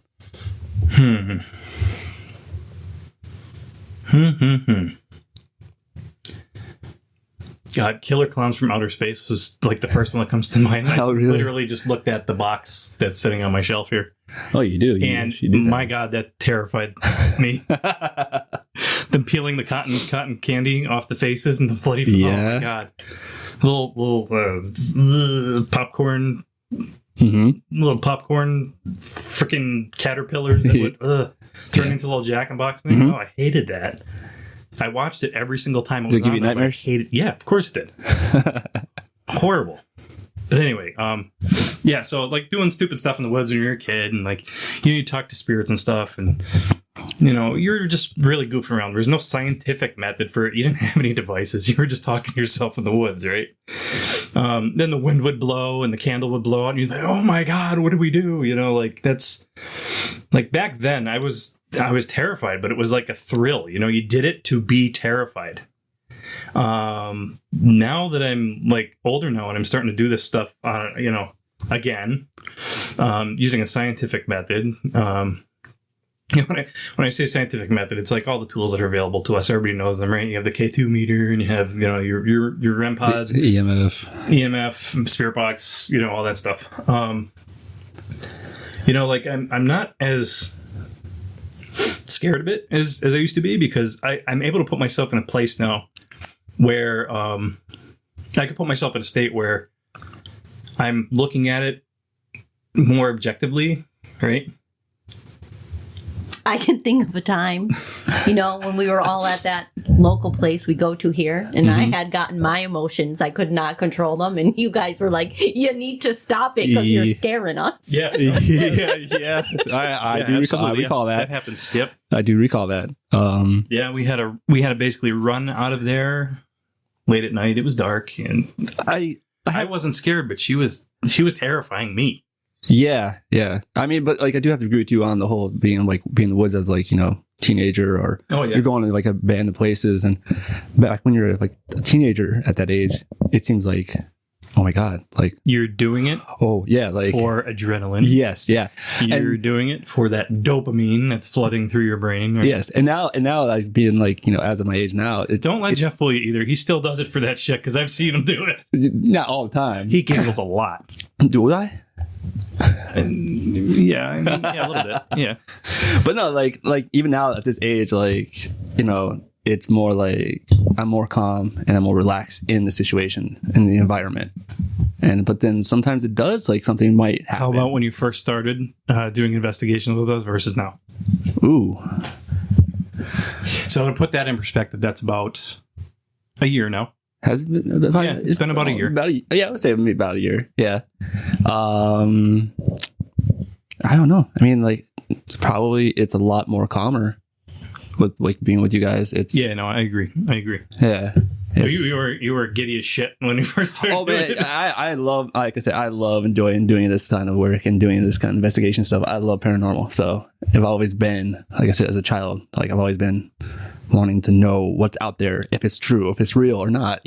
God, Killer Clowns from Outer Space was like the first one that comes to mind. I literally just looked at the box that's sitting on my shelf here. Oh, you do? And my God, that terrified me. Them peeling the cotton candy off the faces and the bloody... Yeah. Oh, my God. Little popcorn... Little popcorn freaking caterpillars that would turn into little jack-in-box thing. Oh, I hated that. I watched it every single time it was on. Did it give you nightmares? Yeah, of course it did. Horrible. But anyway, so like doing stupid stuff in the woods when you're a kid, and like you talk to spirits and stuff, and you're just really goofing around. There's no scientific method for it. You didn't have any devices. You were just talking to yourself in the woods, right? Then the wind would blow and the candle would blow out, and you're like, oh my God, what do we do? Like that's like back then I was terrified, but it was like a thrill. You did it to be terrified. Now that I'm like older now and I'm starting to do this stuff, again, using a scientific method. When I say scientific method, it's like all the tools that are available to us. Everybody knows them, right? You have the K2 meter, and you have your REM pods, the EMF, spirit box, all that stuff. Like I'm not as scared of it as I used to be, because I'm able to put myself in a place now where I can put myself in a state where I'm looking at it more objectively, right? I can think of a time, when we were all at that local place we go to here, and I had gotten my emotions. I could not control them, and you guys were like, "You need to stop it because you're scaring us." Yeah. I do recall that. That happens. Yep. I do recall that. Yeah, we had to basically run out of there late at night. It was dark, and I wasn't scared, but she was terrifying me. Yeah. I mean, but like, I do have to agree with you on the whole being in the woods as like, teenager, or you're going to like abandoned places. And back when you're like a teenager at that age, it seems like, oh my God, like You're doing it oh yeah, like for adrenaline. yes, yeah. You're doing it for that dopamine that's flooding through your brain. Right? Yes. And now like being like, as of my age now, Don't let Jeff fool you either. He still does it for that shit because I've seen him do it. not all the time. He giggles a lot. Do I? Yeah, a little bit. Yeah. But no, like even now at this age, like, it's more like I'm more calm and I'm more relaxed in the situation, in the environment. But then sometimes it does, like something might happen. How about when you first started doing investigations with us versus now? Ooh. So to put that in perspective, that's about a year now. Has it been It's been about a year. I would say maybe about a year. Yeah. I don't know. I mean, like, probably it's a lot more calmer with like being with you guys. I agree. Yeah. You were giddy as shit when you first started. Oh man, I love, like I said, I love enjoying doing this kind of work and doing this kind of investigation stuff. I love paranormal. So I've always been, like I said, as a child, like I've always been wanting to know what's out there, if it's true, if it's real or not,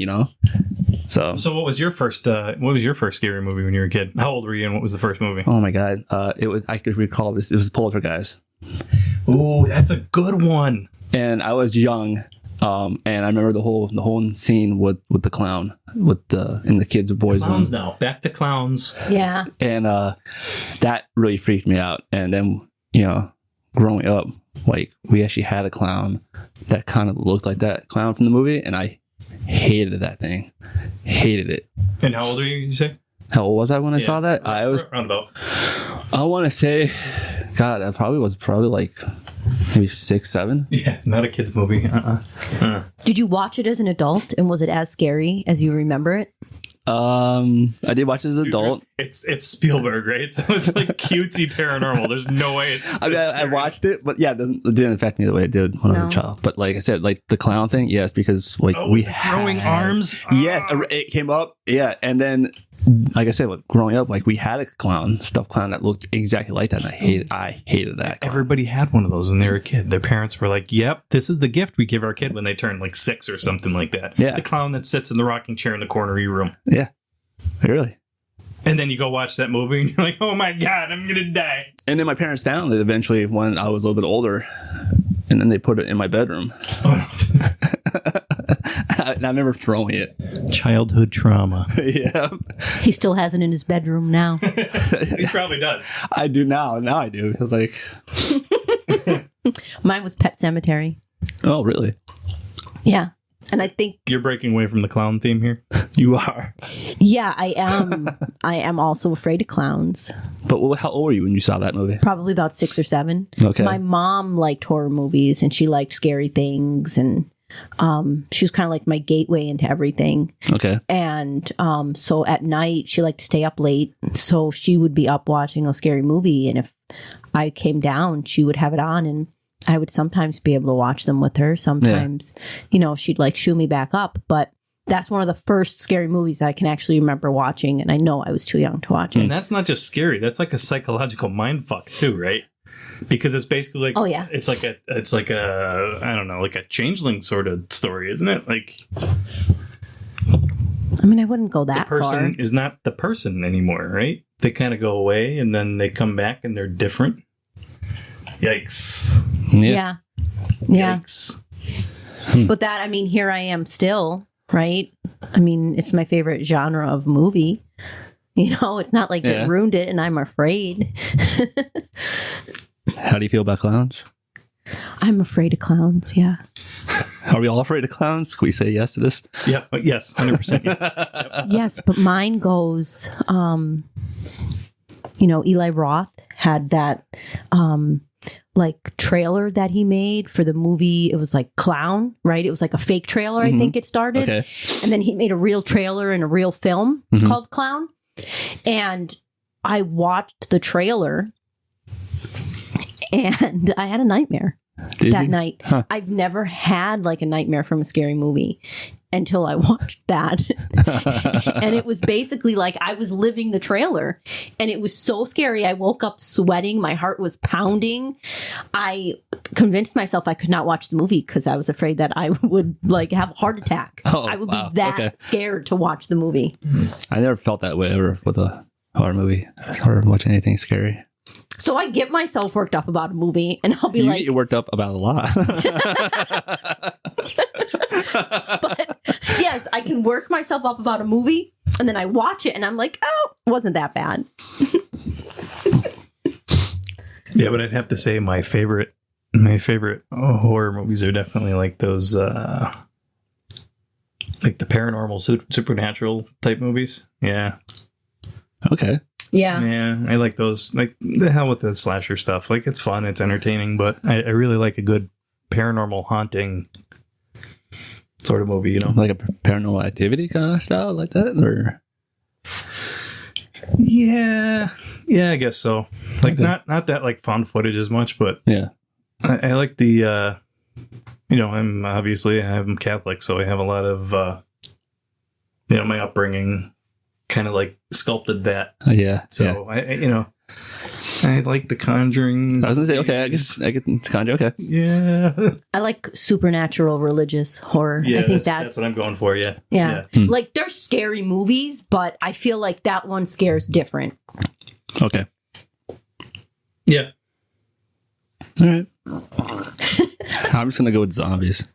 So what was your first scary movie when you were a kid? How old were you and what was the first movie? Oh my God. I could recall this. It was Poltergeist. Oh, that's a good one. And I was young. And I remember the whole scene with the clown in the kids' boys' room. Clowns now. Back to clowns. Yeah. And that really freaked me out. And then, growing up, like we actually had a clown that kind of looked like that clown from the movie, and I hated that thing. Hated it. And how old were you say? How old was I when I saw that? I was roundabout. I want to say, God, that was probably like maybe 6, 7. Yeah, not a kid's movie. Did you watch it as an adult, and was it as scary as you remember it? I did watch it as an adult. It's Spielberg, right? So it's like cutesy paranormal. There's no way I watched it, but yeah, it didn't affect me the way it did when I was a child. But like I said, like the clown thing, yes, because like we had growing arms. Yes, it came up. Yeah, and then like I said, growing up, like we had a stuffed clown that looked exactly like that, and I hated that clown. Everybody had one of those when they were a kid. Their parents were like, "Yep, this is the gift we give our kid when they turn like 6 or something like that." Yeah, the clown that sits in the rocking chair in the corner of your room. Yeah, really. And then you go watch that movie, and you're like, "Oh my God, I'm gonna die." And then my parents found it eventually when I was a little bit older, and then they put it in my bedroom. And I remember throwing it. Childhood trauma. Yeah. He still has it in his bedroom now. He probably does. I do now. Now I do. Because like... Mine was Pet Cemetery. Oh, really? Yeah. And I think... You're breaking away from the clown theme here? You are. Yeah, I am. I am also afraid of clowns. But how old were you when you saw that movie? Probably about 6 or 7. Okay. My mom liked horror movies, and she liked scary things, and she was kind of like my gateway into everything. Okay. And so at night, she liked to stay up late, so she would be up watching a scary movie, and if I came down, she would have it on, and I would sometimes be able to watch them with her. Sometimes, she'd like shoo me back up. But that's one of the first scary movies I can actually remember watching. And I know I was too young to watch it. And that's not just scary. That's like a psychological mind fuck too, right? Because it's basically like, oh yeah, it's like a I don't know, like a changeling sort of story, isn't it? Like, I mean, I wouldn't go that far. The person is not the person anymore, right? They kind of go away and then they come back and they're different. Yikes. Yeah. Yikes. But that, I mean, here I am still, right? I mean, it's my favorite genre of movie. It's not like it ruined it and I'm afraid. How do you feel about clowns? I'm afraid of clowns, yeah. Are we all afraid of clowns? Can we say yes to this? Yeah, yes, 100%. Yep. Yes, but mine goes, Eli Roth had that, like trailer that he made for the movie. It was like Clown, right? It was like a fake trailer, I think it started. Okay. And then he made a real trailer and a real film called Clown. And I watched the trailer and I had a nightmare that night. Huh. I've never had like a nightmare from a scary movie until I watched that. And it was basically like I was living the trailer and it was so scary. I woke up sweating. My heart was pounding. I convinced myself I could not watch the movie because I was afraid that I would like have a heart attack. I would be that scared to watch the movie. I never felt that way ever with a horror movie or watching anything scary. So I get myself worked up about a movie and I'll be You like... get worked up about a lot. But yes, I can work myself up about a movie and then I watch it and I'm like, oh, it wasn't that bad. Yeah, but I'd have to say my favorite horror movies are definitely like those like the paranormal supernatural type movies. Yeah. Okay. Yeah. I like those. Like the hell with the slasher stuff. Like it's fun, it's entertaining, but I really like a good paranormal haunting sort of movie, you know? Like a Paranormal Activity kind of style like that? Or Yeah, I guess so. Like not that like found footage as much, but yeah. I like the I'm Catholic, so I have a lot of my upbringing kind of like sculpted that. Yeah. So I like The Conjuring. I was gonna say, okay, I get Conjure, okay. Yeah. I like supernatural religious horror. Yeah, I think that's what I'm going for, yeah. Yeah. Like there's scary movies, but I feel like that one scares different. Okay. Yeah. All right. I'm just gonna go with zombies.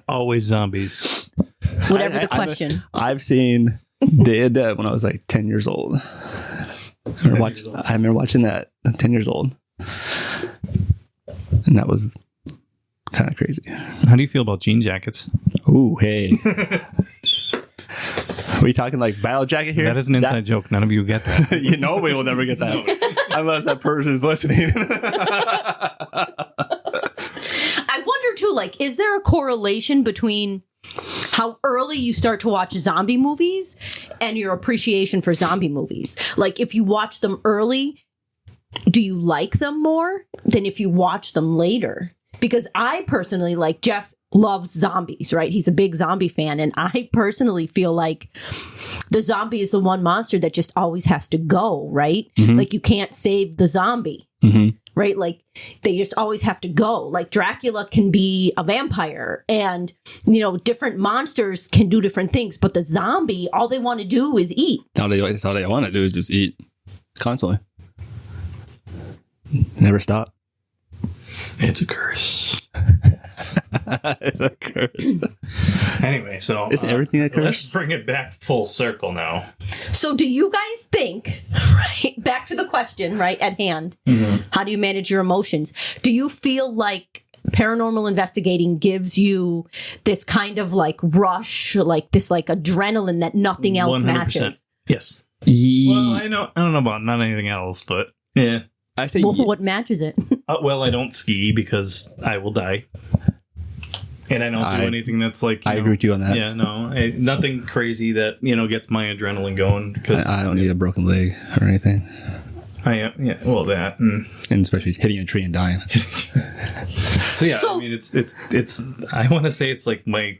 Always zombies. Whatever the question. I've seen Dead Dead when I was like 10 years old. I remember watching that at 10 years old. And that was kind of crazy. How do you feel about jean jackets? Ooh, hey. Are we talking like battle jacket here? That is an inside joke. None of you get that. Nobody will never get that. Unless that person is listening. I wonder too, like, is there a correlation between how early you start to watch zombie movies and your appreciation for zombie movies? Like, if you watch them early, do you like them more than if you watch them later? Because I personally, like, Jeff loves zombies, right? He's a big zombie fan. And I personally feel like the zombie is the one monster that just always has to go, right? Mm-hmm. Like, you can't save the zombie. Mm-hmm. Right? Like they just always have to go. Like Dracula can be a vampire and, different monsters can do different things. But the zombie, all they want to do is eat. That's all they want to do is just eat constantly. Never stop. It's a curse. It's a curse. Anyway, so is everything a curse? Let's bring it back full circle now. So do you guys think, right, back to the question, right, at hand, how do you manage your emotions? Do you feel like paranormal investigating gives you this kind of like rush, like this like adrenaline that nothing else 100%. Matches? Yes. Well, I don't know about not anything else, but yeah. I say what matches it? Well, I don't ski because I will die. And I don't do anything that's like... I agree with you on that. Yeah, no. Nothing crazy that, gets my adrenaling going. Because I don't need a broken leg or anything. Yeah, well, that. And especially hitting a tree and dying. So, yeah, I mean, it's I want to say it's like my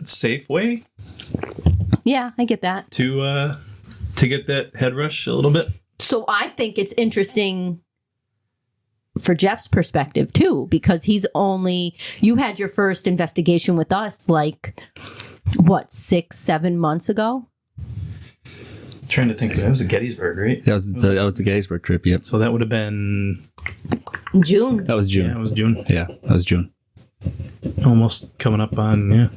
safe way. Yeah, I get that. To get that head rush a little bit. So I think it's interesting for Jeff's perspective too, because you had your first investigation with us like, what, 6-7 months ago? I'm trying to think. That was a Gettysburg, right? That was the Gettysburg trip, yep. So that would have been... June. That was June. Yeah, it was June. Yeah, that was June. Almost coming up on, yeah.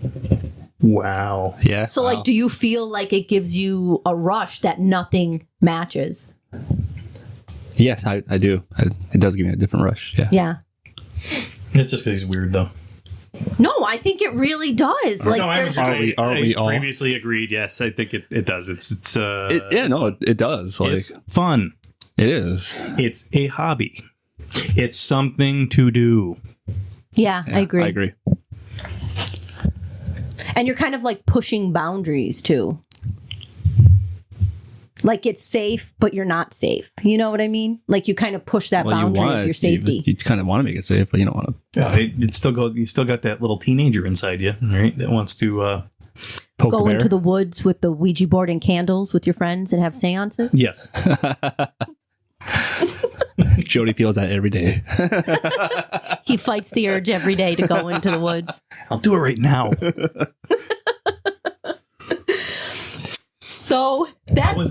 Wow. Yeah. So, like, do you feel like it gives you a rush that nothing matches? Yes, I do. It does give me a different rush. Yeah. Yeah. It's just because he's weird, though. No, I think it really does. Like, no, are we all previously agreed? Yes, I think it does. It does. Like, it's fun. It is. It's a hobby. It's something to do. Yeah, I agree. I agree. And you're kind of like pushing boundaries too. Like it's safe, but you're not safe. You know what I mean? Like you kind of push that boundary of your safety. You kind of want to make it safe, but you don't want to. Yeah, you still got that little teenager inside you, right? That wants to Go into the woods with the Ouija board and candles with your friends and have seances. Yes. Jody feels that every day. He fights the urge every day to go into the woods. I'll do it right now. So How was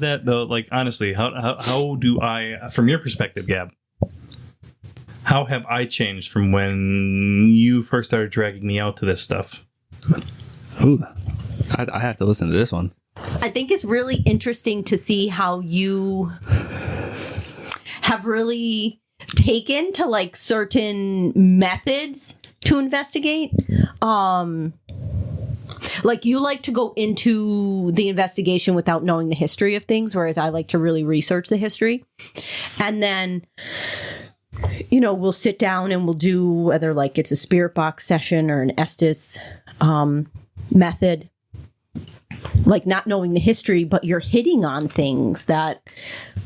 that though? Like honestly, how do I, from your perspective, Gab? How have I changed from when you first started dragging me out to this stuff? Ooh, I have to listen to this one. I think it's really interesting to see how you have really taken to like certain methods to investigate. Like you like to go into the investigation without knowing the history of things, whereas I like to really research the history. And then, you know, we'll sit down and we'll do whether like it's a spirit box session or an Estes method, like not knowing the history, but you're hitting on things that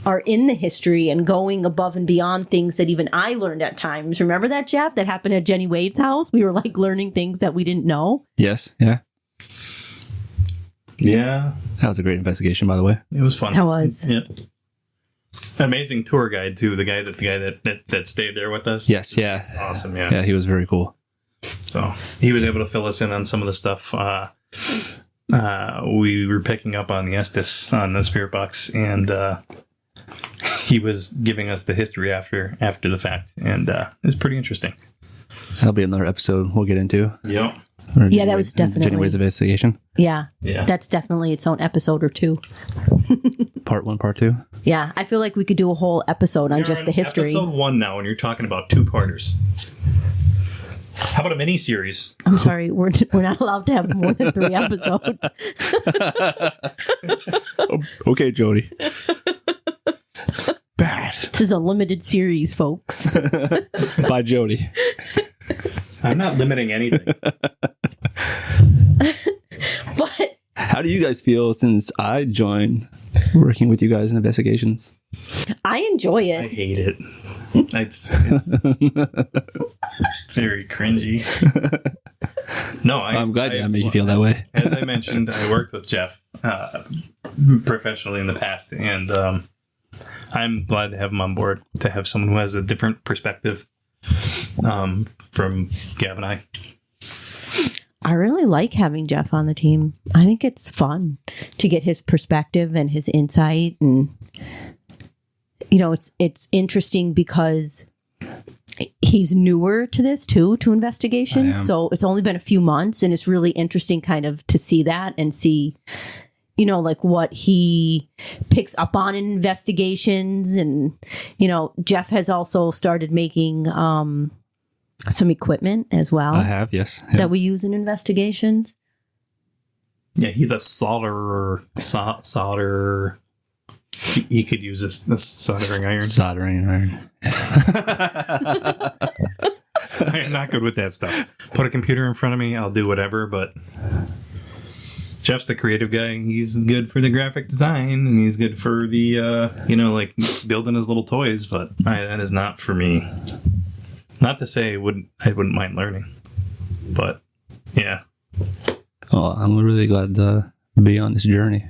are in the history and going above and beyond things that even I learned at times. Remember that, Jeff? That happened at Jenny Wade's house? We were like learning things that we didn't know. Yes. Yeah. Yeah. That was a great investigation, by the way. It was fun. That was. Yeah. Amazing tour guide too. The guy that stayed there with us. Yes. Yeah. Awesome. Yeah. Yeah. He was very cool. So he was able to fill us in on some of the stuff. We were picking up on the Estes on the spirit box, and he was giving us the history after the fact, and it was pretty interesting. That'll be another episode we'll get into. Yep. Yeah, that was definitely Jenny Wade's investigation. Yeah. Yeah. That's definitely its own episode or two. Part 1, part 2. Yeah. I feel like we could do a whole episode on just the history. Episode 1 now, and you're talking about 2-parters. How about a mini series? I'm sorry, we're not allowed to have more than 3 episodes. Okay, Jody. Bad. This is a limited series, folks. By Jody. I'm not limiting anything. But How do you guys feel since I joined working with you guys in investigations? I enjoy I it. hate it. It's very cringy. No, I'm glad I made you feel that way. As I mentioned, I worked with Jeff professionally in the past, and I'm glad to have him on board, to have someone who has a different perspective from Gab and I. I really like having Jeff on the team. I think it's fun to get his perspective and his insight, and you know, it's interesting because he's newer to this too, to investigations. So it's only been a few months, and it's really interesting kind of to see that and see, you know, like what he picks up on in investigations. And, you know, Jeff has also started making some equipment as well. I have, yes. Yeah. That we use in investigations. Yeah, he's a solder. He could use this soldering iron. Soldering iron. I am not good with that stuff. Put a computer in front of me, I'll do whatever, but Jeff's the creative guy. He's good for the graphic design, and he's good for the, like building his little toys, but that is not for me. Not to say I wouldn't mind learning, but yeah. Well, I'm really glad to be on this journey.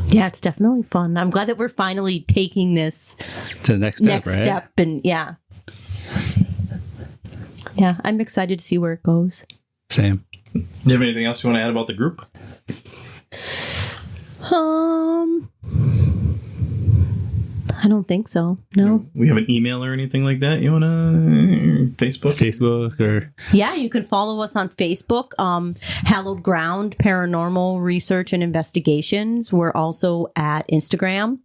Yeah, it's definitely fun. I'm glad that we're finally taking this To the next step, right? And yeah, I'm excited to see where it goes. Same. Do you have anything else you want to add about the group? I don't think so. No. We have an email or anything like that? You want to Facebook or Yeah, you can follow us on Facebook, Hallowed Ground Paranormal Research and Investigations. We're also at Instagram,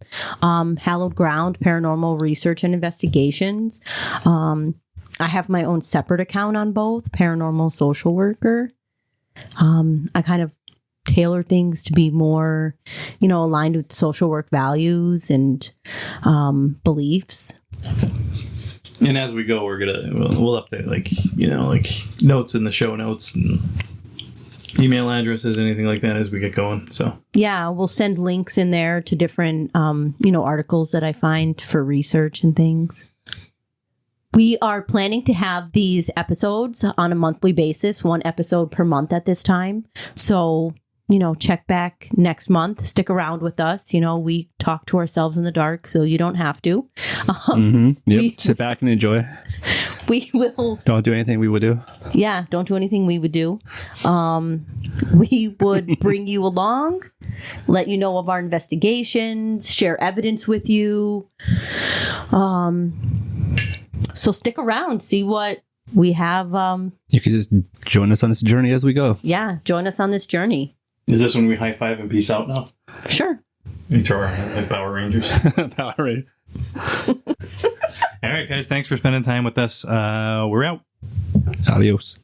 Hallowed Ground Paranormal Research and Investigations. I have my own separate account on both, Paranormal Social Worker. I kind of tailor things to be more, aligned with social work values and beliefs. And as we go, we'll update like notes in the show notes and email addresses, anything like that as we get going. So yeah, we'll send links in there to different articles that I find for research and things. We are planning to have these episodes on a monthly basis, 1 episode per month at this time. So, check back next month. Stick around with us. We talk to ourselves in the dark, so you don't have to. Sit back and enjoy. We will. Don't do anything we would do. Yeah, don't do anything we would do. We would bring you along, let you know of our investigations, share evidence with you. So stick around, see what we have. You could just join us on this journey as we go. Yeah, join us on this journey. is this when we high five and peace out now? Sure. We throw our hand like Power Rangers. Power Rangers. All right, guys. Thanks for spending time with us. We're out. Adios.